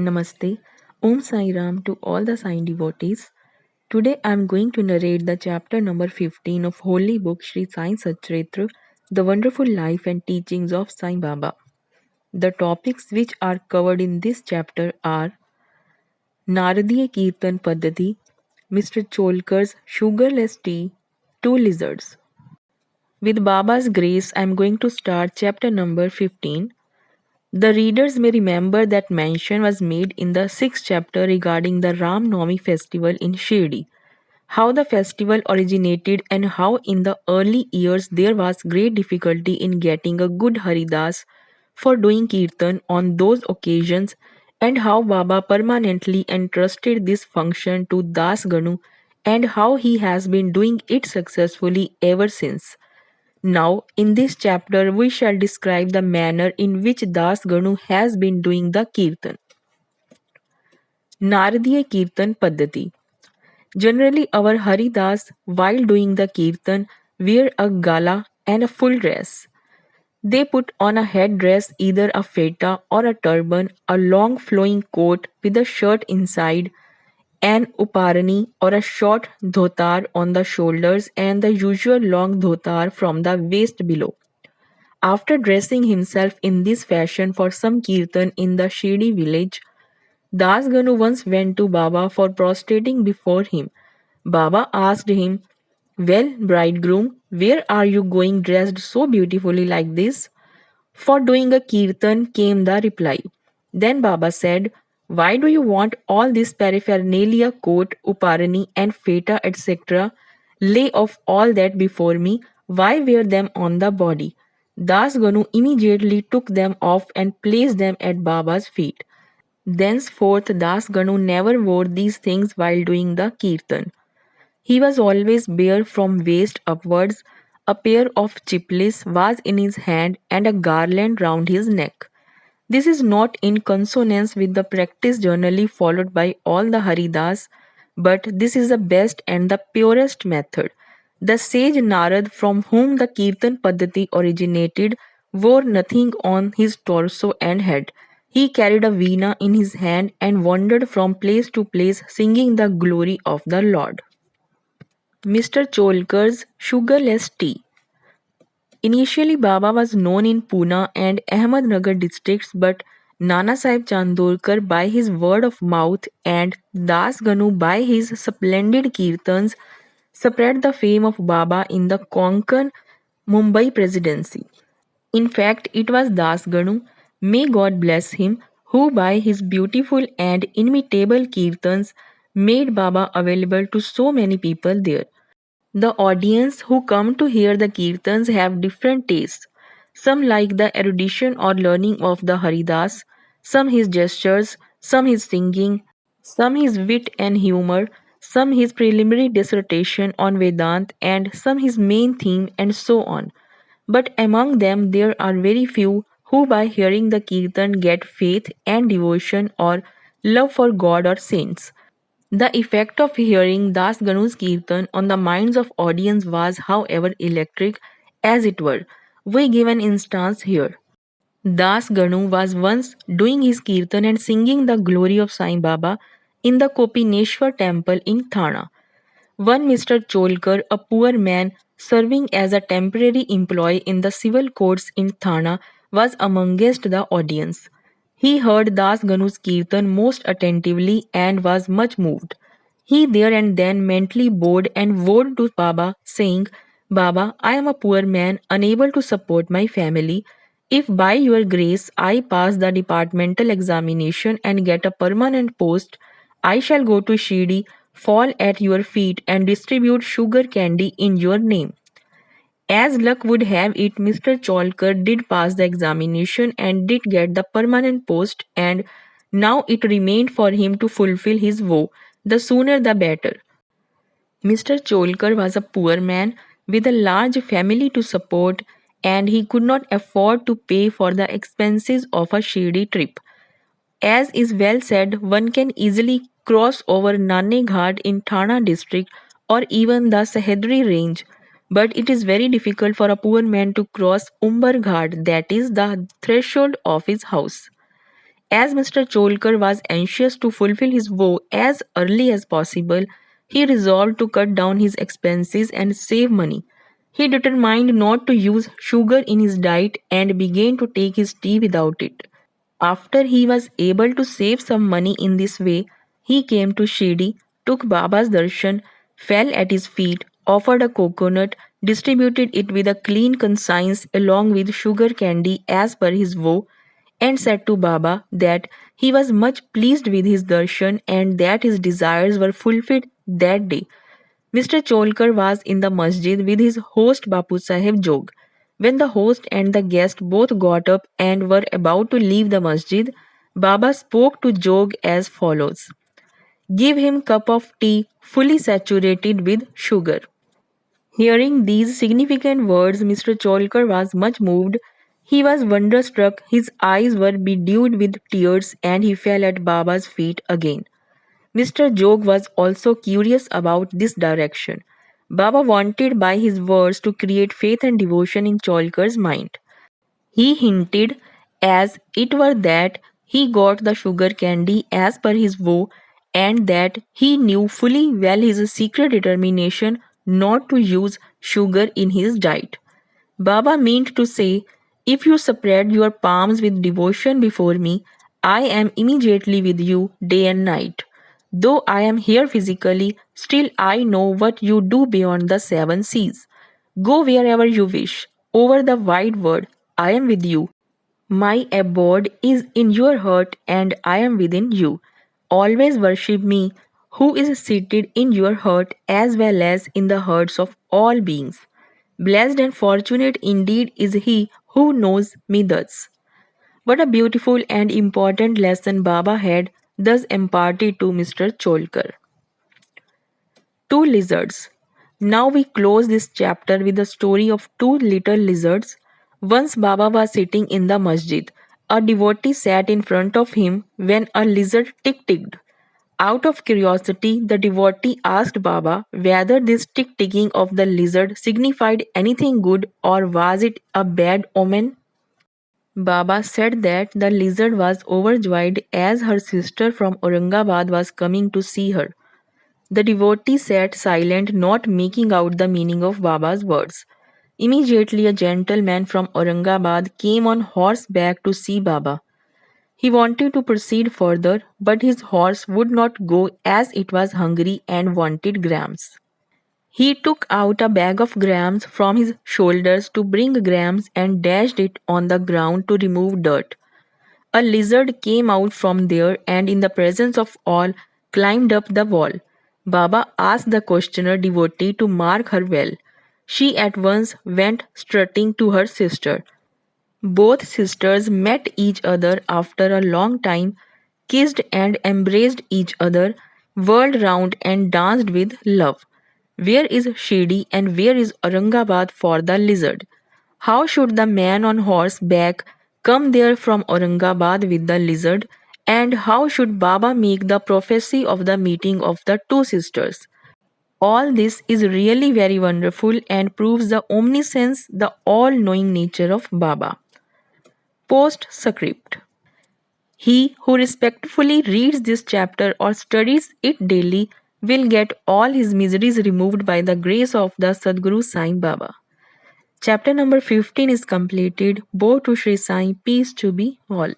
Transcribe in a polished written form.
Namaste. Om Sai Ram to all the Sai devotees. Today I am going to narrate the chapter number 15 of Holy Book Shri Sai Satcharitra, The Wonderful Life and Teachings of Sai Baba. The topics which are covered in this chapter are Naradiya Kirtan Paddhati, Mr. Cholkar's sugarless tea, two lizards. With Baba's grace, I am going to start chapter number 15. The readers may remember that mention was made in the 6th chapter regarding the Ram Navami festival in Shirdi, how the festival originated and how in the early years there was great difficulty in getting a good Haridas for doing kirtan on those occasions, and how Baba permanently entrusted this function to Das Ganu and how he has been doing it successfully ever since. Now, in this chapter, we shall describe the manner in which Das Ganu has been doing the Kirtan. Naradiya Kirtan Paddhati. Generally, our Haridas, while doing the Kirtan, wear a gala and a full dress. They put on a headdress, either a feta or a turban, a long flowing coat with a shirt inside, an uparani or a short dhotar on the shoulders, and the usual long dhotar from the waist below. After dressing himself in this fashion for some kirtan in the Shirdi village, Das Ganu once went to Baba for prostrating before him. Baba asked him, "Well, bridegroom, where are you going dressed so beautifully like this?" "For doing a kirtan," came the reply. Then Baba said, "Why do you want all this paraphernalia, coat, uparani, and feta, etc.? Lay off all that before me. Why wear them on the body?" Das Ganu immediately took them off and placed them at Baba's feet. Thenceforth, Das Ganu never wore these things while doing the kirtan. He was always bare from waist upwards. A pair of chiplis was in his hand and a garland round his neck. This is not in consonance with the practice generally followed by all the Haridas, but this is the best and the purest method. The sage Narad, from whom the Kirtan Paddhati originated, wore nothing on his torso and head. He carried a veena in his hand and wandered from place to place singing the glory of the Lord. Mr. Cholkar's sugarless tea. Initially, Baba was known in Pune and Ahmednagar districts, but Nana Sahib Chandorkar by his word of mouth and Das Ganu by his splendid kirtans spread the fame of Baba in the Konkan Mumbai presidency. In fact, it was Das Ganu, may God bless him, who by his beautiful and inimitable kirtans made Baba available to so many people there. The audience who come to hear the kirtans have different tastes. Some like the erudition or learning of the Haridas, some his gestures, some his singing, some his wit and humor, some his preliminary dissertation on Vedant, and some his main theme, and so on. But among them there are very few who by hearing the kirtan get faith and devotion or love for God or saints. The effect of hearing Das Ganu's Kirtan on the minds of audience was, however, electric, as it were. We give an instance here. Das Ganu was once doing his Kirtan and singing the glory of Sai Baba in the Kopineshwar temple in Thana. One Mr. Cholkar, a poor man serving as a temporary employee in the civil courts in Thana, was amongst the audience. He heard Das Ganu's kirtan most attentively and was much moved. He there and then mentally bowed and vowed to Baba, saying, "Baba, I am a poor man, unable to support my family. If by your grace I pass the departmental examination and get a permanent post, I shall go to Shirdi, fall at your feet, and distribute sugar candy in your name." As luck would have it, Mr. Cholkar did pass the examination and did get the permanent post, and now it remained for him to fulfill his vow, the sooner the better. Mr. Cholkar was a poor man with a large family to support, and he could not afford to pay for the expenses of a Shirdi trip. As is well said, one can easily cross over Nane Ghat in Thana district or even the Sahyadri range, but it is very difficult for a poor man to cross Umbar Ghat, that is the threshold of his house. As Mr. Cholkar was anxious to fulfill his vow as early as possible, he resolved to cut down his expenses and save money. He determined not to use sugar in his diet and began to take his tea without it. After he was able to save some money in this way, he came to Shirdi, took Baba's darshan, fell at his feet, offered a coconut, distributed it with a clean conscience along with sugar candy as per his vow, and said to Baba that he was much pleased with his darshan and that his desires were fulfilled that day. Mr. Cholkar was in the masjid with his host Bapu Sahib Jog. When the host and the guest both got up and were about to leave the masjid, Baba spoke to Jog as follows: "Give him cup of tea fully saturated with sugar." Hearing these significant words, Mr. Cholkar was much moved. He was wonderstruck, his eyes were bedewed with tears, and he fell at Baba's feet again. Mr. Jog was also curious about this direction. Baba wanted by his words to create faith and devotion in Cholkar's mind. He hinted as it were that he got the sugar candy as per his vow and that he knew fully well his secret determination not to use sugar in his diet. Baba meant to say, "If you spread your palms with devotion before me, I am immediately with you day and night. Though I am here physically, still I know what you do beyond the seven seas. Go wherever you wish, over the wide world, I am with you. My abode is in your heart and I am within you. Always worship me, who is seated in your heart as well as in the hearts of all beings. Blessed and fortunate indeed is he who knows me thus." What a beautiful and important lesson Baba had thus imparted to Mr. Cholkar. Two lizards. Now we close this chapter with the story of two little lizards. Once Baba was sitting in the masjid. A devotee sat in front of him when a lizard tick-ticked. Out of curiosity, the devotee asked Baba whether this tick-ticking of the lizard signified anything good or was it a bad omen. Baba said that the lizard was overjoyed as her sister from Aurangabad was coming to see her. The devotee sat silent, not making out the meaning of Baba's words. Immediately, a gentleman from Aurangabad came on horseback to see Baba. He wanted to proceed further, but his horse would not go as it was hungry and wanted grams. He took out a bag of grams from his shoulders to bring grams and dashed it on the ground to remove dirt. A lizard came out from there and, in the presence of all, climbed up the wall. Baba asked the questioner devotee to mark her well. She at once went strutting to her sister. Both sisters met each other after a long time, kissed and embraced each other, whirled round and danced with love. Where is Shirdi and where is Aurangabad for the lizard? How should the man on horseback come there from Aurangabad with the lizard? And how should Baba make the prophecy of the meeting of the two sisters? All this is really very wonderful and proves the omniscience, the all knowing nature of Baba. Postscript. He who respectfully reads this chapter or studies it daily will get all his miseries removed by the grace of the Sadguru Sai Baba. Chapter number 15 is completed. Bow to Shri Sai, peace to be all.